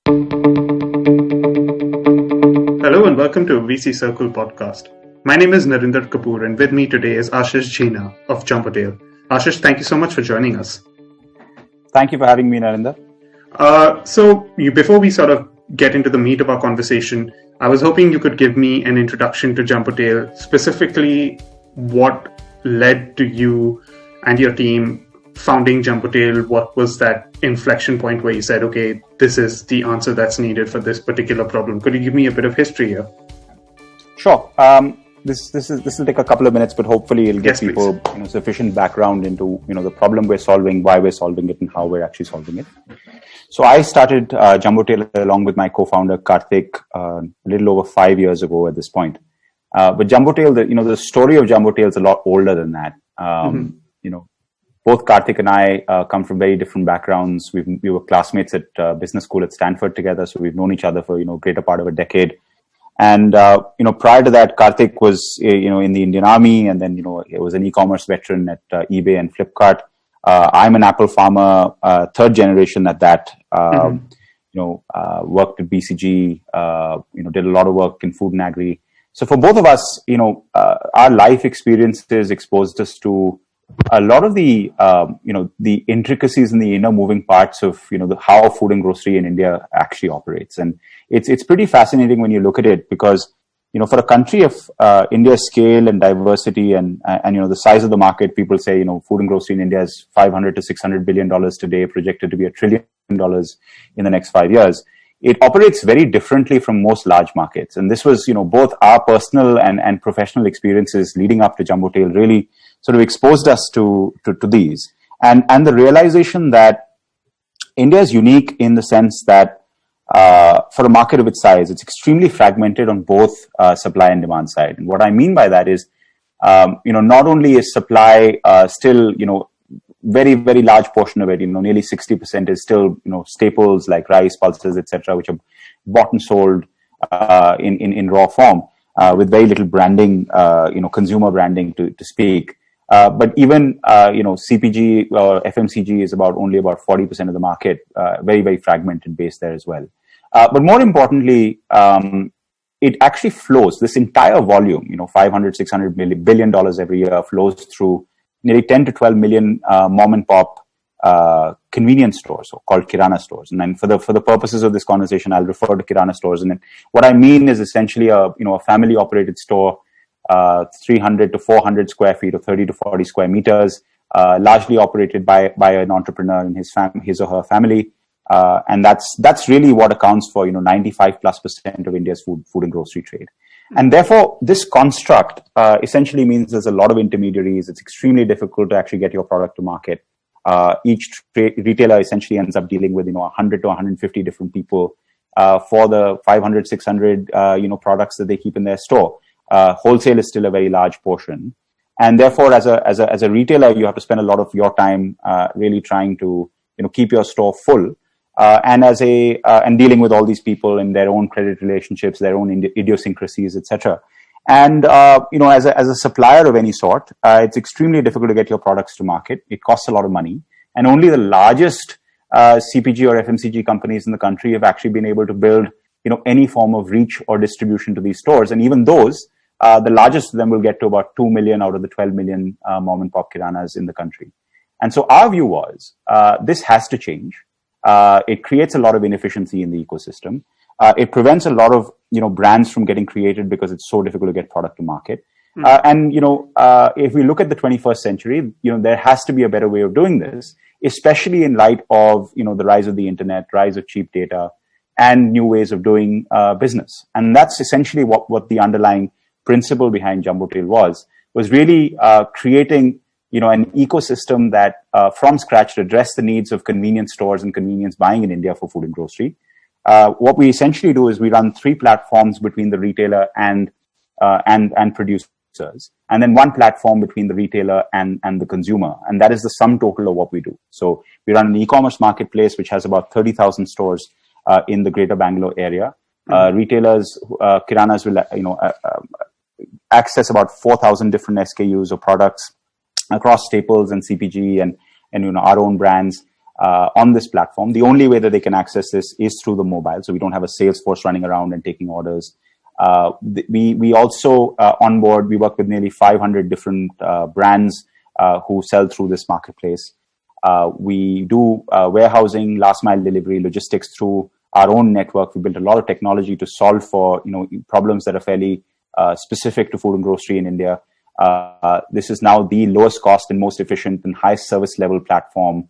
Hello and welcome to VC Circle podcast. My name is Narinder Kapoor and with me today is Ashish Jhina of Jumbotail. Ashish, thank you so much for joining us. Thank you for having me, Narinder. Before we sort of get into the meat of our conversation, I was hoping you could give me an introduction to Jumbotail, specifically what led to you and your team founding Jumbotail. What was that inflection point where you said, okay, this is the answer that's needed for this particular problem? Could you give me a bit of history here? Sure. This will take a couple of minutes, but hopefully it'll give people sufficient background into the problem we're solving, why we're solving it, and how we're actually solving it. So I started Jumbotail along with my co-founder Karthik a little over 5 years ago at this point. But Jumbotail, the story of Jumbotail is a lot older than that. Both Karthik and I come from very different backgrounds. We were classmates at business school at Stanford together, so we've known each other for greater part of a decade. And prior to that, Karthik was in the Indian Army, and then he was an e-commerce veteran at eBay and Flipkart. I'm an Apple farmer, third generation at that. Worked at BCG. Did a lot of work in food and agri. So for both of us, our life experiences exposed us to a lot of the the intricacies and the inner moving parts of how food and grocery in India actually operates. And it's pretty fascinating when you look at it, because for a country of India's scale and diversity and the size of the market, people say food and grocery in India is $500 to $600 billion today, projected to be $1 trillion in the next 5 years. It operates very differently from most large markets. And this was both our personal and professional experiences leading up to Jumbotail really sort of exposed us to these. And the realization that India is unique in the sense that for a market of its size, it's extremely fragmented on both supply and demand side. And what I mean by that is, not only is supply still, very, very large portion of it, nearly 60% is still, staples like rice, pulses, etc., which are bought and sold in raw form with very little branding, consumer branding to speak. But even, CPG or FMCG is only about 40% of the market, very, very fragmented base there as well. But more importantly, it actually flows. This entire volume, $500-600 billion every year flows through nearly 10 to 12 million mom and pop convenience stores, or called kirana stores. And then for the purposes of this conversation, I'll refer to kirana stores. And then what I mean is essentially a family operated store, 300 to 400 square feet or 30 to 40 square meters, largely operated by an entrepreneur and his or her family. And that's really what accounts for 95+% of India's food and grocery trade. And therefore, this construct essentially means there's a lot of intermediaries. It's extremely difficult to actually get your product to market. Each retailer essentially ends up dealing with 100 to 150 different people for the 500, 600 products that they keep in their store. Wholesale is still a very large portion, and therefore, as a retailer, you have to spend a lot of your time really trying to keep your store full. And dealing with all these people and their own credit relationships, their own idiosyncrasies, etc. And as a supplier of any sort, it's extremely difficult to get your products to market. It costs a lot of money, and only the largest CPG or FMCG companies in the country have actually been able to build any form of reach or distribution to these stores. And even those, the largest of them will get to about 2 million out of the 12 million mom and pop kiranas in the country. And so our view was this has to change. It creates a lot of inefficiency in the ecosystem. It prevents a lot of brands from getting created because it's so difficult to get product to market. And if we look at the 21st century, there has to be a better way of doing this, especially in light of the rise of the internet, rise of cheap data, and new ways of doing business. And that's essentially what the underlying principle behind Jumbotail was really creating an ecosystem that from scratch to address the needs of convenience stores and convenience buying in India for food and grocery. What we essentially do is we run 3 platforms between the retailer and producers, and then 1 platform between the retailer and the consumer. And that is the sum total of what we do. So we run an e-commerce marketplace, which has about 30,000 stores in the greater Bangalore area. Retailers, kiranas will, access about 4,000 different SKUs or products across staples and CPG and our own brands. on this platform. The only way that they can access this is through the mobile. So we don't have a sales force running around and taking orders. We also onboard, we work with nearly 500 different brands who sell through this marketplace. We do warehousing, last mile delivery, logistics through our own network. We built a lot of technology to solve for problems that are fairly specific to food and grocery in India. This is now the lowest cost and most efficient and highest service level platform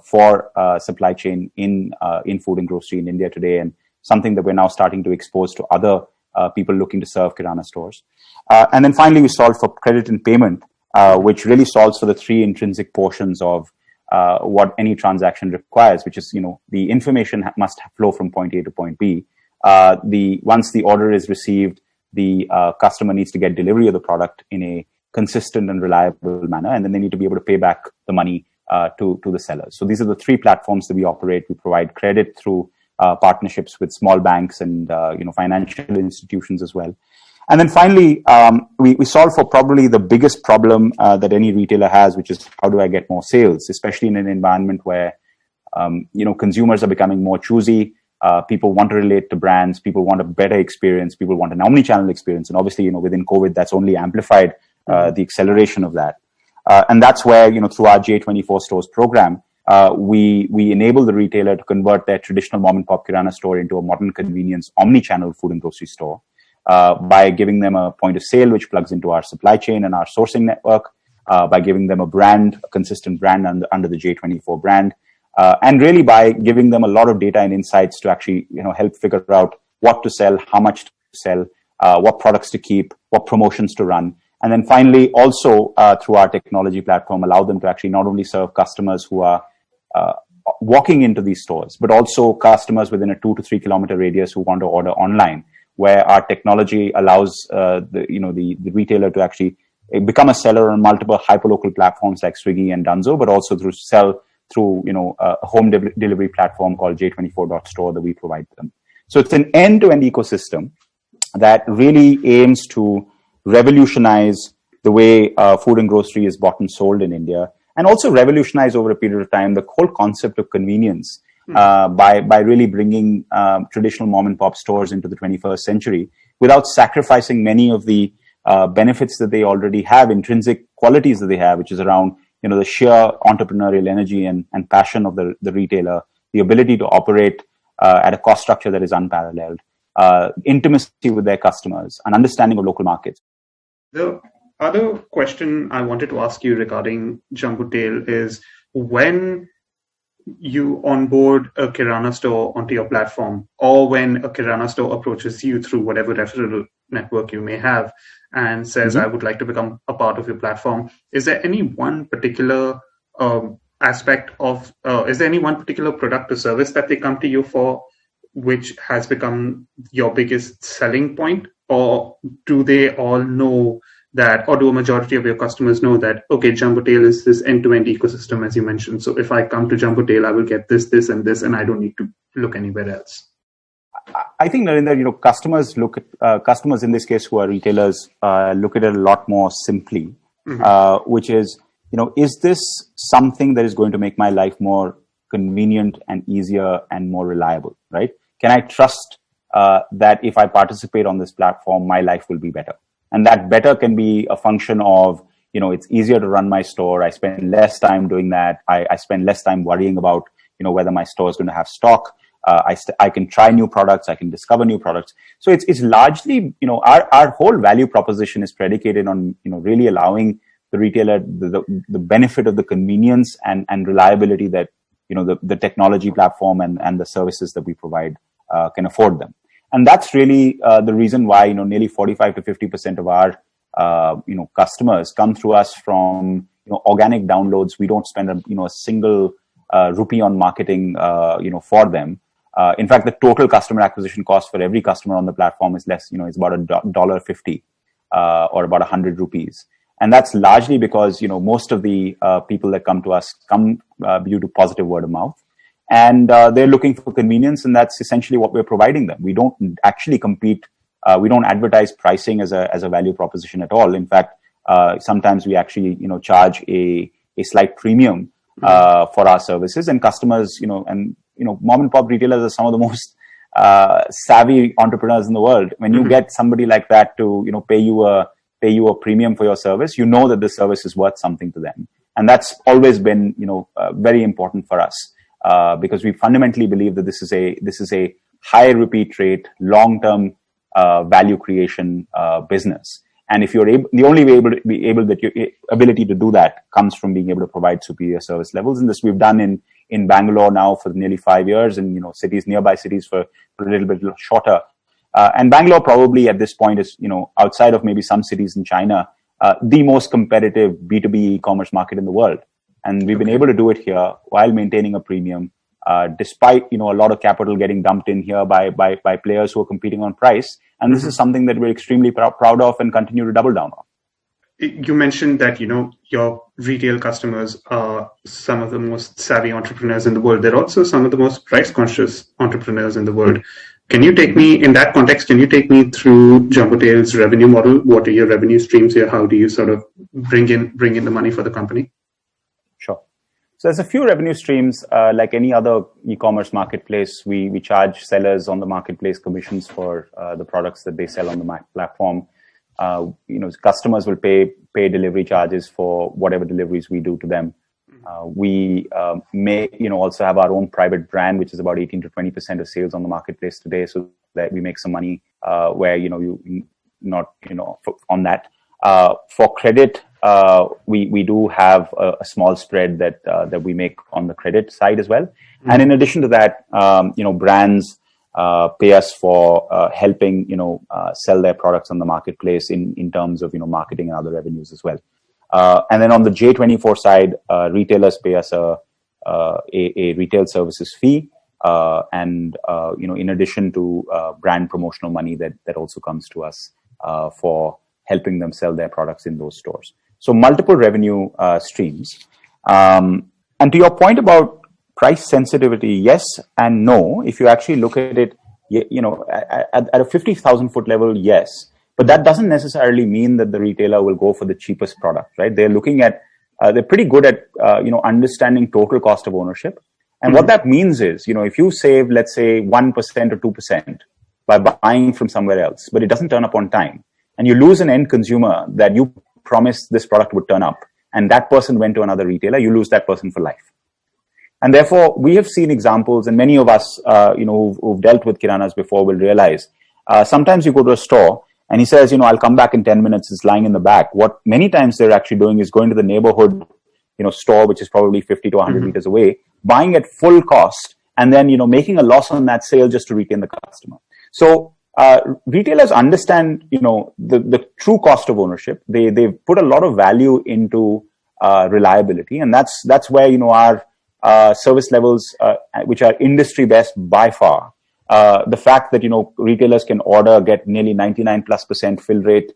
for supply chain in food and grocery in India today, and something that we're now starting to expose to other people looking to serve kirana stores. And then finally, we solve for credit and payment, which really solves for the three intrinsic portions of what any transaction requires, which is, the information must flow from point A to point B. Once the order is received, the customer needs to get delivery of the product in a consistent and reliable manner, and then they need to be able to pay back the money to the sellers. So these are the three platforms that we operate. We provide credit through partnerships with small banks and financial institutions as well. And then finally, we solve for probably the biggest problem that any retailer has, which is how do I get more sales, especially in an environment where consumers are becoming more choosy. People want to relate to brands. People want a better experience. People want an omni-channel experience. And obviously, within COVID, that's only amplified the acceleration of that. And that's where, through our J24 stores program, we enable the retailer to convert their traditional mom and pop kirana store into a modern convenience omni-channel food and grocery store by giving them a point of sale, which plugs into our supply chain and our sourcing network, by giving them a consistent brand under the J24 brand. And really by giving them a lot of data and insights to actually, help figure out what to sell, how much to sell, what products to keep, what promotions to run. And then finally, also through our technology platform, allow them to actually not only serve customers who are walking into these stores, but also customers within a 2 to 3 kilometer radius who want to order online, where our technology allows the retailer to actually become a seller on multiple hyperlocal platforms like Swiggy and Dunzo, but also through a home delivery platform called J24.store that we provide them. So it's an end-to-end ecosystem that really aims to revolutionize the way food and grocery is bought and sold in India, and also revolutionize over a period of time the whole concept of convenience by really bringing traditional mom and pop stores into the 21st century without sacrificing many of the benefits that they already have, intrinsic qualities that they have, which is around the sheer entrepreneurial energy and passion of the retailer, the ability to operate at a cost structure that is unparalleled, intimacy with their customers, and understanding of local markets. The other question I wanted to ask you regarding Jumbotail is, when you onboard a kirana store onto your platform, or when a kirana store approaches you through whatever referral network you may have and says, I would like to become a part of your platform, is there any one particular aspect of, is there any one particular product or service that they come to you for, which has become your biggest selling point? Or do they all know that, or do a majority of your customers know that, okay, Jumbotail is this end-to-end ecosystem, as you mentioned. So if I come to Jumbotail, I will get this, this, and this, and I don't need to look anywhere else. I think, Narinder, customers in this case who are retailers look at it a lot more simply, which is, is this something that is going to make my life more convenient and easier and more reliable, right? Can I trust that if I participate on this platform, my life will be better? And that better can be a function of, it's easier to run my store. I spend less time doing that. I spend less time worrying about, whether my store is going to have stock. I can try new products. I can discover new products. So it's largely, our whole value proposition is predicated on, really allowing the retailer the benefit of the convenience and reliability that, the technology platform and the services that we provide can afford them. And that's really the reason why, nearly 45 to 50% of our, customers come through us from, organic downloads. We don't spend a single rupee on marketing, for them. In fact, the total customer acquisition cost for every customer on the platform is less, it's about $1.50 or about 100 rupees. And that's largely because, most of the people that come to us come due to positive word of mouth. And they're looking for convenience, and that's essentially what we're providing them. We don't actually compete. We don't advertise pricing as a value proposition at all. In fact, sometimes we actually, charge a slight premium for our services. And customers, mom and pop retailers are some of the most savvy entrepreneurs in the world. When you get somebody like that to pay you a premium for your service, that the service is worth something to them. And that's always been very important for us, because we fundamentally believe that this is a high repeat rate, long term value creation business. And if you're the only way your ability to do that comes from being able to provide superior service levels. And this we've done in Bangalore now for nearly 5 years, and nearby cities for a little bit shorter. And Bangalore probably at this point is outside of maybe some cities in China, the most competitive B2B e-commerce market in the world. And we've been able to do it here while maintaining a premium, despite a lot of capital getting dumped in here by players who are competing on price. And this is something that we're extremely proud of and continue to double down on. You mentioned that your retail customers are some of the most savvy entrepreneurs in the world. They're also some of the most price conscious entrepreneurs in the world. Can you take me in that context? Can you take me through Jumbotail's revenue model? What are your revenue streams here? How do you sort of bring in the money for the company? Sure. So there's a few revenue streams. Like any other e-commerce marketplace, we charge sellers on the marketplace commissions for the products that they sell on the platform. Customers will pay delivery charges for whatever deliveries we do to them. We may also have our own private brand, which is about 18 to 20% of sales on the marketplace today, so that we make some money where you not on that. For credit, we do have a small spread that we make on the credit side as well. And in addition to that, brands pay us for helping sell their products on the marketplace in terms of marketing and other revenues as well. And then on the J24 side, retailers pay us a retail services fee, and in addition to brand promotional money that also comes to us for helping them sell their products in those stores. So multiple revenue streams. And to your point about price sensitivity, yes and no. If you actually look at it, at a 50,000 foot level, yes. But that doesn't necessarily mean that the retailer will go for the cheapest product, right? They're looking at, they're pretty good at, understanding total cost of ownership. And what that means is, if you save, let's say 1% or 2% by buying from somewhere else, but it doesn't turn up on time, and you lose an end consumer that you promised this product would turn up, and that person went to another retailer, you lose that person for life. And therefore, we have seen examples, and many of us, who've dealt with kiranas before will realize, sometimes you go to a store, and he says, I'll come back in 10 minutes. It's lying in the back. What many times they're actually doing is going to the neighborhood, store, which is probably 50 to 100 meters away, buying at full cost, and then, making a loss on that sale just to retain the customer. So, retailers understand, the true cost of ownership. They've put a lot of value into, reliability. And that's where, our service levels, which are industry best by far. The fact that, retailers can get nearly 99+% fill rate,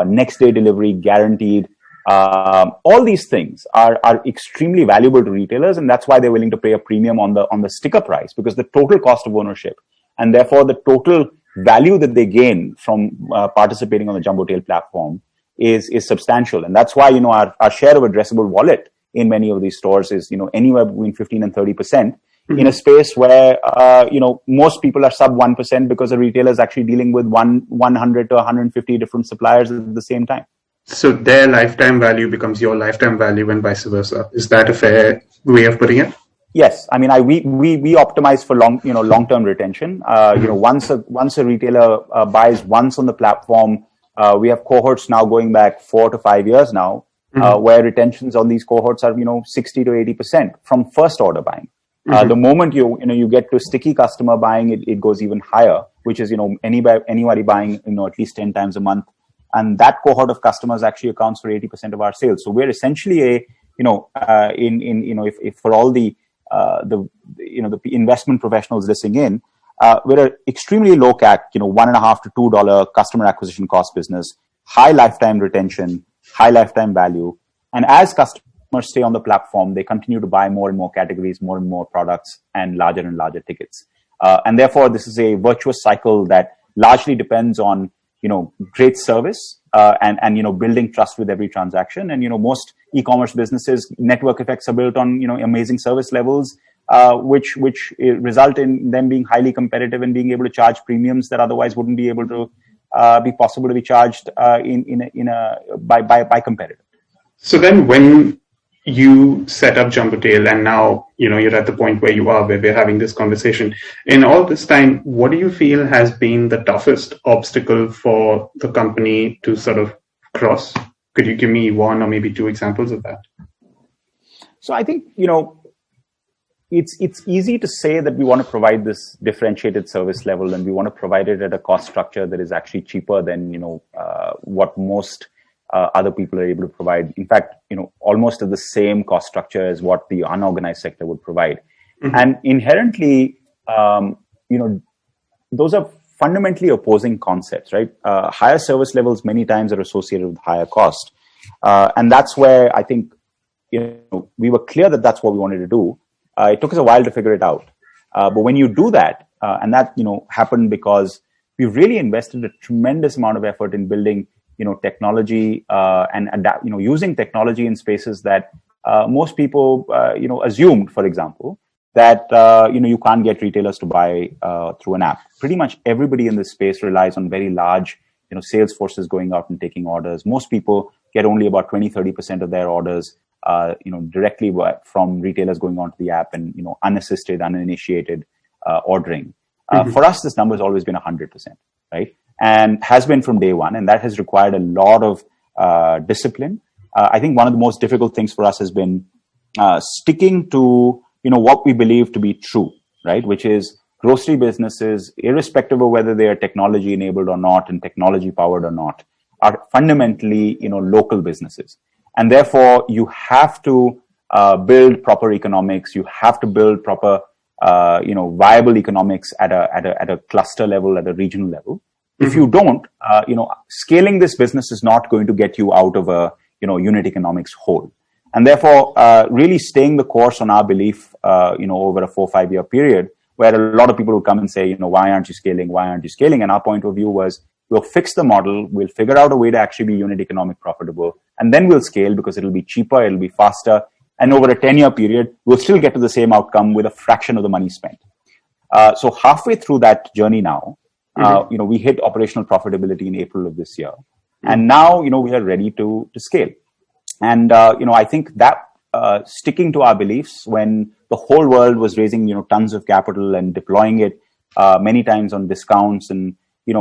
next day delivery guaranteed. All these things are extremely valuable to retailers. And that's why they're willing to pay a premium on the sticker price, because the total cost of ownership and therefore the total value that they gain from participating on the Jumbotail platform is substantial. And that's why, our share of addressable wallet in many of these stores is, anywhere between 15 and 30%. In a space where, most people are sub 1% because a retailer is actually dealing with 100 to 150 different suppliers at the same time. So their lifetime value becomes your lifetime value and vice versa. Is that a fair way of putting it? Yes. I mean, we optimize for long-term retention. Once a retailer buys once on the platform, we have cohorts now going back 4 to 5 years now, where retentions on these cohorts are, 60 to 80% from first order buying. The moment you get to sticky customer buying, it goes even higher, which is, anybody buying, at least 10 times a month. And that cohort of customers actually accounts for 80% of our sales. So we're essentially if for all the investment professionals listening in, we're an extremely low CAC, $1.5 to $2 customer acquisition cost business, high lifetime retention, high lifetime value. And as customers stay on the platform, they continue to buy more and more categories, more and more products, and larger tickets. And therefore, this is a virtuous cycle that largely depends on, great service, and building trust with every transaction. And, most e-commerce businesses, network effects are built on, amazing service levels, which result in them being highly competitive and being able to charge premiums that otherwise wouldn't be able to be possible to be charged by competitors. So then when you set up Jumbotail and now, you're at the point where you are, where we're having this conversation, in all this time, what do you feel has been the toughest obstacle for the company to sort of cross? Could you give me one or maybe two examples of that? So I think, it's easy to say that we want to provide this differentiated service level and we want to provide it at a cost structure that is actually cheaper than, what most other people are able to provide. In fact, almost at the same cost structure as what the unorganized sector would provide. Mm-hmm. And inherently, those are fundamentally opposing concepts, right? Higher service levels many times are associated with higher cost. And that's where I think, we were clear that that's what we wanted to do. It took us a while to figure it out. But when you do that, and that, happened because we really invested a tremendous amount of effort in building, technology and adapt, using technology in spaces that most people, assumed, for example, that, you can't get retailers to buy through an app. Pretty much everybody in this space relies on very large, sales forces going out and taking orders. Most people get only about 20-30% of their orders directly from retailers going onto the app and, unassisted, uninitiated ordering. For us, this number has always been 100%, right? And has been from day one. And that has required a lot of discipline. I think one of the most difficult things for us has been sticking to, what we believe to be true, right? Which is grocery businesses, irrespective of whether they are technology enabled or not and technology powered or not, are fundamentally, local businesses. And therefore, you have to build proper economics. You have to build proper, viable economics at a cluster level, at a regional level. Mm-hmm. If you don't, scaling this business is not going to get you out of a, unit economics hole. And therefore, really staying the course on our belief, over a 4 or 5 year period, where a lot of people will come and say, why aren't you scaling? Why aren't you scaling? And our point of view was, we'll fix the model. We'll figure out a way to actually be unit economic profitable. And then we'll scale because it'll be cheaper. It'll be faster. And over a 10-year period, we'll still get to the same outcome with a fraction of the money spent. So halfway through that journey now, mm-hmm. We hit operational profitability in April of this year. Mm-hmm. And now, we are ready to scale. And, I think that sticking to our beliefs when the whole world was raising, tons of capital and deploying it many times on discounts and,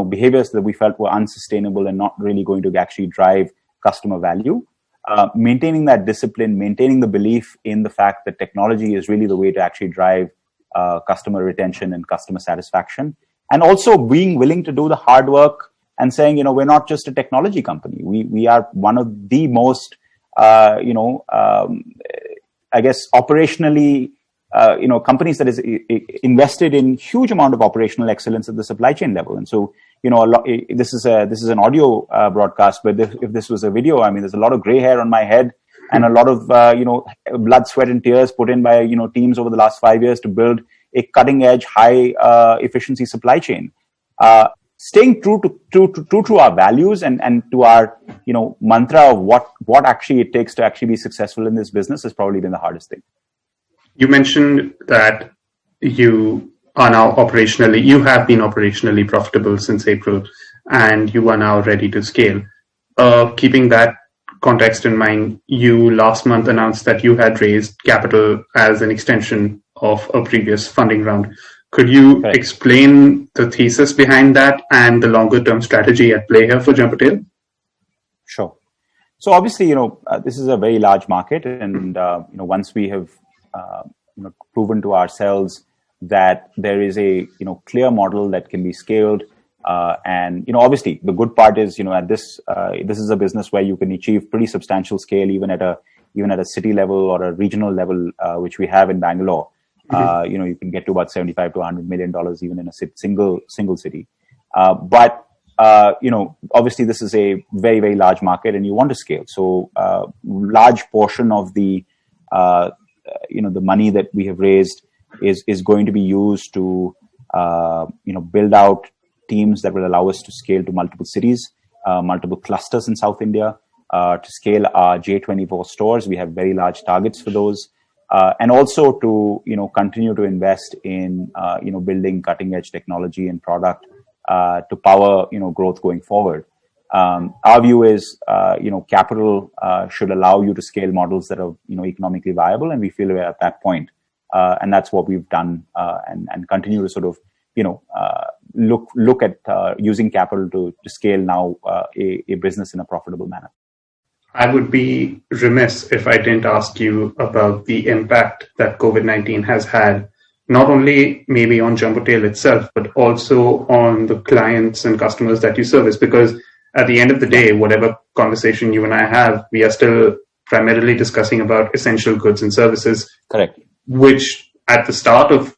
behaviors that we felt were unsustainable and not really going to actually drive customer value. Maintaining that discipline, maintaining the belief in the fact that technology is really the way to actually drive customer retention and customer satisfaction. And also being willing to do the hard work and saying, we're not just a technology company. We are one of the most, operationally, companies that is invested in huge amount of operational excellence at the supply chain level. And so, this is an audio broadcast, but if this was a video, there's a lot of gray hair on my head and a lot of, blood, sweat and tears put in by, teams over the last 5 years to build a cutting edge, high efficiency supply chain. Staying true to our values and to our, mantra of what actually it takes to actually be successful in this business has probably been the hardest thing. You mentioned that you have been operationally profitable since April, and you are now ready to scale. Keeping that context in mind, you last month announced that you had raised capital as an extension of a previous funding round. Could you explain the thesis behind that and the longer term strategy at play here for Jumbotail? Sure. So obviously, this is a very large market, and once we have proven to ourselves that there is a clear model that can be scaled, and obviously the good part is at this is a business where you can achieve pretty substantial scale even at a city level or a regional level, which we have in Bangalore. Mm-hmm. You can get to about $75 to $100 million even in a single city. But obviously this is a very, very large market and you want to scale. So large portion of the the money that we have raised is going to be used to build out teams that will allow us to scale to multiple cities, multiple clusters in South India, to scale our J24 stores. We have very large targets for those. And also to, continue to invest in, building cutting edge technology and product to power, growth going forward. Our view is, capital should allow you to scale models that are, economically viable. And we feel we're at that point. And that's what we've done and continue to sort of, look at using capital to scale now a business in a profitable manner. I would be remiss if I didn't ask you about the impact that COVID-19 has had, not only maybe on Jumbotail itself, but also on the clients and customers that you service. Because at the end of the day, whatever conversation you and I have, we are still primarily discussing about essential goods and services. Correct. Which at the start of,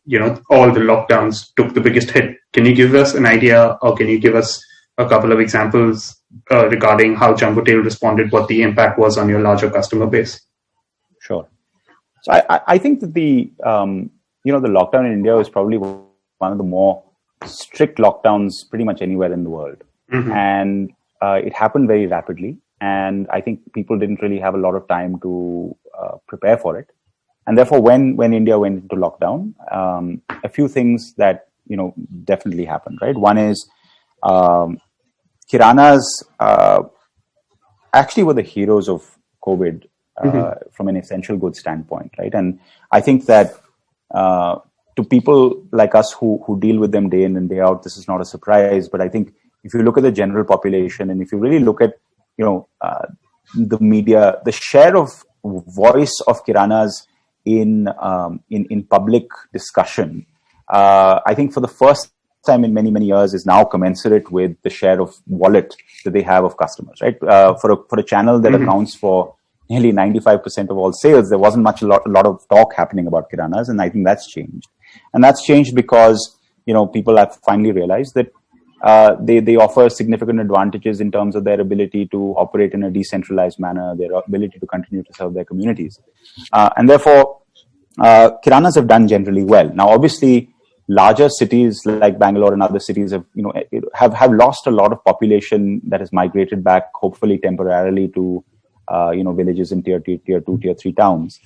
all the lockdowns took the biggest hit. Can you give us an idea, or can you give us a couple of examples regarding how Jumbotail responded, what the impact was on your larger customer base? Sure. So I think that the lockdown in India was probably one of the more strict lockdowns pretty much anywhere in the world. Mm-hmm. And it happened very rapidly. And I think people didn't really have a lot of time to prepare for it. And therefore, when India went into lockdown, a few things that, definitely happened, right? One is, kiranas actually were the heroes of COVID from an essential goods standpoint, right? And I think that to people like us who deal with them day in and day out, this is not a surprise. But I think if you look at the general population, and if you really look at the media, the share of voice of kiranas in public discussion, I think for the first time in many years is now commensurate with the share of wallet that they have of customers, right? For a channel that accounts for nearly 95% of all sales, there wasn't a lot of talk happening about kiranas, and I think that's changed. And that's changed because people have finally realized that they offer significant advantages in terms of their ability to operate in a decentralized manner, their ability to continue to serve their communities, and therefore kiranas have done generally well. Now, obviously, larger cities like Bangalore and other cities have lost a lot of population that has migrated back, hopefully temporarily, to villages in tier 2, tier 3 towns,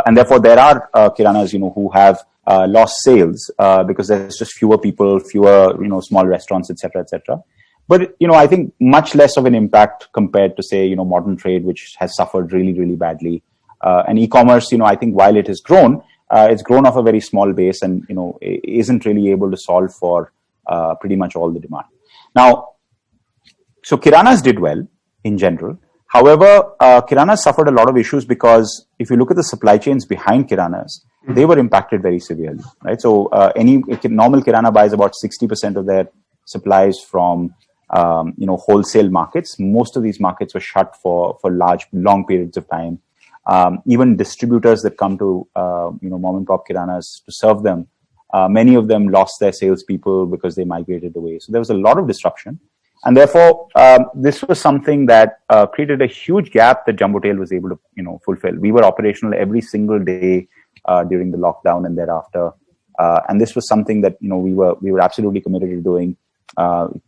and therefore there are kiranas who have lost sales because there's just fewer people, fewer small restaurants, etc. But I think much less of an impact compared to, say, modern trade, which has suffered really badly, and e-commerce. I think while it has grown, it's grown off a very small base, and isn't really able to solve for pretty much all the demand. Now, so kiranas did well in general. However, kiranas suffered a lot of issues because if you look at the supply chains behind kiranas, they were impacted very severely, right? So any normal kirana buys about 60% of their supplies from wholesale markets. Most of these markets were shut for long periods of time. Even distributors that come to mom and pop kiranas to serve them, many of them lost their salespeople because they migrated away. So there was a lot of disruption, and therefore this was something that created a huge gap that Jumbotail was able to fulfill. We were operational every single day during the lockdown and thereafter, and this was something that we were absolutely committed to doing.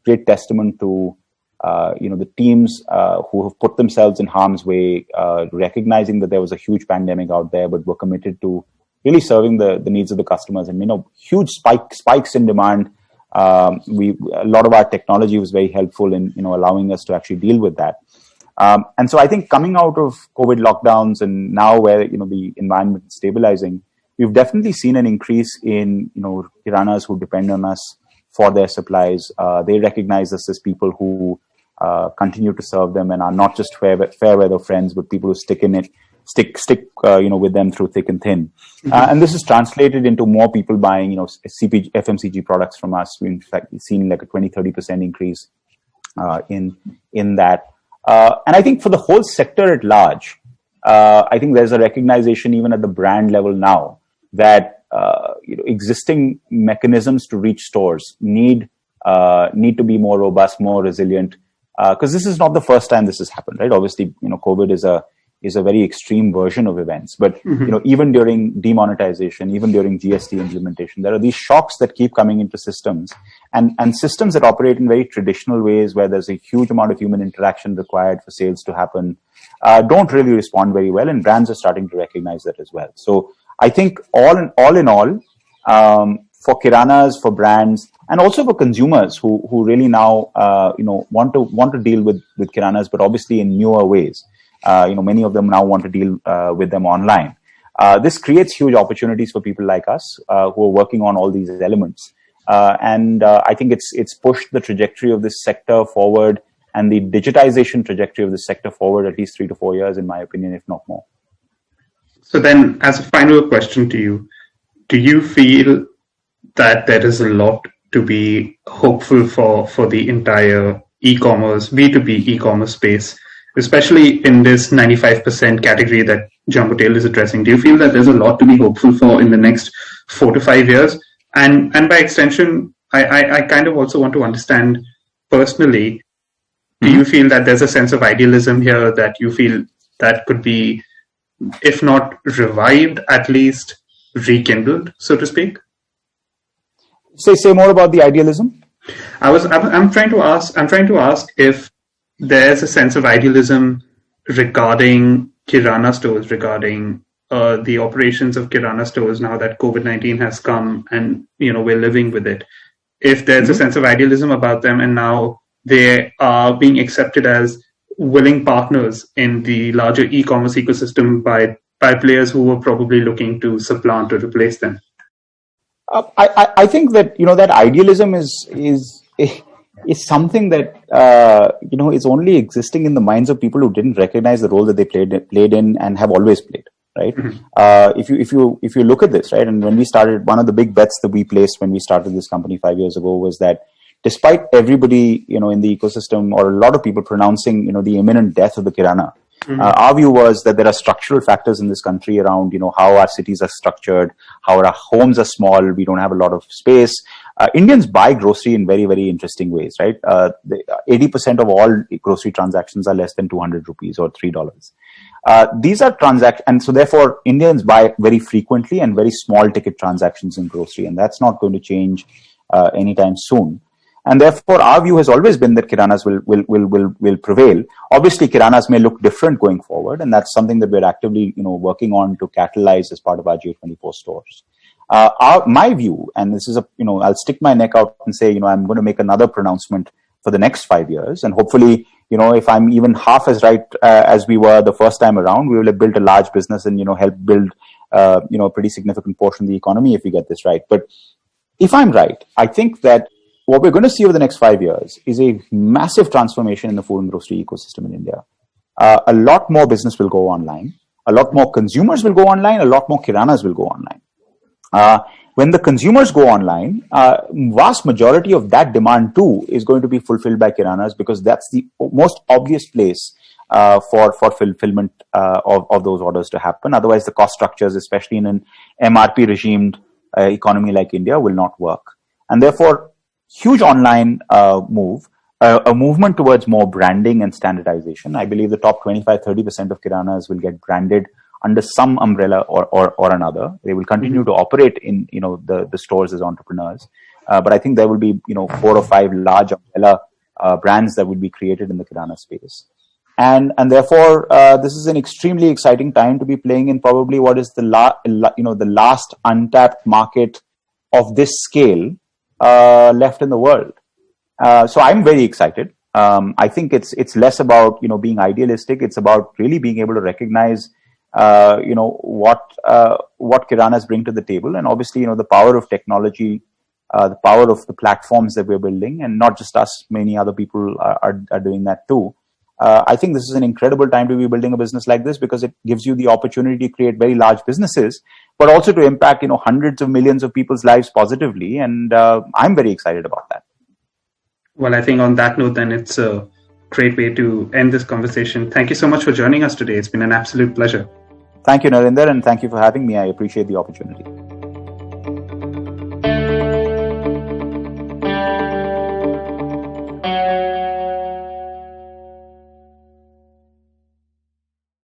Great testament to the teams who have put themselves in harm's way, recognizing that there was a huge pandemic out there, but were committed to really serving the needs of the customers. And huge spikes in demand. A lot of our technology was very helpful in allowing us to actually deal with that. And so I think coming out of COVID lockdowns and now where the environment is stabilizing, we've definitely seen an increase in kiranas who depend on us for their supplies. They recognize us as people who continue to serve them and are not just fair weather friends, but people who stick with them through thick and thin. And this is translated into more people buying FMCG products from us. We've in fact seen like a 20-30% increase in that. And I think for the whole sector at large, I think there's a recognition even at the brand level now that existing mechanisms to reach stores need to be more robust, more resilient, because this is not the first time this has happened, right? Obviously, COVID is is a very extreme version of events. But, even during demonetization, even during GST implementation, there are these shocks that keep coming into systems, and systems that operate in very traditional ways where there's a huge amount of human interaction required for sales to happen, don't really respond very well. And brands are starting to recognize that as well. So I think all in all, for kiranas, for brands, and also for consumers who really now want to deal with kiranas, but obviously in newer ways. Many of them now want to deal with them online. This creates huge opportunities for people like us who are working on all these elements. And I think it's pushed the trajectory of this sector forward, and the digitization trajectory of this sector forward at least 3 to 4 years, in my opinion, if not more. So then, as a final question to you, do you feel that there is a lot to be hopeful for the entire e-commerce, B2B e-commerce space, especially in this 95% category that Jumbotail is addressing? Do you feel that there's a lot to be hopeful for in the next 4 to 5 years? And by extension, I kind of also want to understand personally, do you feel that there's a sense of idealism here that you feel that could be, if not revived, at least rekindled, so to speak? Say more about the idealism. I'm trying to ask if there's a sense of idealism regarding kirana stores, regarding the operations of kirana stores now that COVID-19 has come and we're living with it. If there's a sense of idealism about them, and now they are being accepted as willing partners in the larger e-commerce ecosystem by players who were probably looking to supplant or replace them. I think that that idealism is something that is only existing in the minds of people who didn't recognize the role that they played in and have always played, right? If you look at this, right, and when we started, one of the big bets that we placed when we started this company 5 years ago was that despite everybody in the ecosystem, or a lot of people pronouncing the imminent death of the kirana, our view was that there are structural factors in this country around, how our cities are structured, how our homes are small, we don't have a lot of space. Indians buy grocery in very, very interesting ways, right? 80% of all grocery transactions are less than 200 rupees or $3. These are transactions, and so therefore Indians buy very frequently and very small ticket transactions in grocery, and that's not going to change anytime soon. And therefore, our view has always been that kiranas will prevail. Obviously, kiranas may look different going forward, and that's something that we're actively, working on to catalyze as part of our J24 stores. My view, and this is I'll stick my neck out and say, I'm going to make another pronouncement for the next 5 years, and hopefully, if I'm even half as right as we were the first time around, we will have built a large business and help build a pretty significant portion of the economy if we get this right. But if I'm right, I think that what we're going to see over the next 5 years is a massive transformation in the food and grocery ecosystem in India. A lot more business will go online. A lot more consumers will go online. A lot more kiranas will go online. When the consumers go online, vast majority of that demand too is going to be fulfilled by kiranas, because that's the most obvious place for fulfillment of those orders to happen. Otherwise, the cost structures, especially in an MRP regimed economy like India, will not work. And therefore, huge online move, a movement towards more branding and standardization. I believe the top 25-30% of kiranas will get branded under some umbrella or another. They will continue to operate in the stores as entrepreneurs, but I think there will be 4 or 5 large umbrella brands that will be created in the kirana space, and therefore this is an extremely exciting time to be playing in probably what is the last untapped market of this scale left in the world. So I'm very excited. I think it's less about being idealistic. It's about really being able to recognize what kiranas bring to the table, and obviously the power of technology, the power of the platforms that we're building, and not just us, many other people are doing that too. I think this is an incredible time to be building a business like this, because it gives you the opportunity to create very large businesses, but also to impact hundreds of millions of people's lives positively, and I'm very excited about that. Well, I think on that note, then it's a great way to end this conversation. Thank you so much for joining us today. It's been an absolute pleasure. Thank you, Narinder, and thank you for having me. I appreciate the opportunity.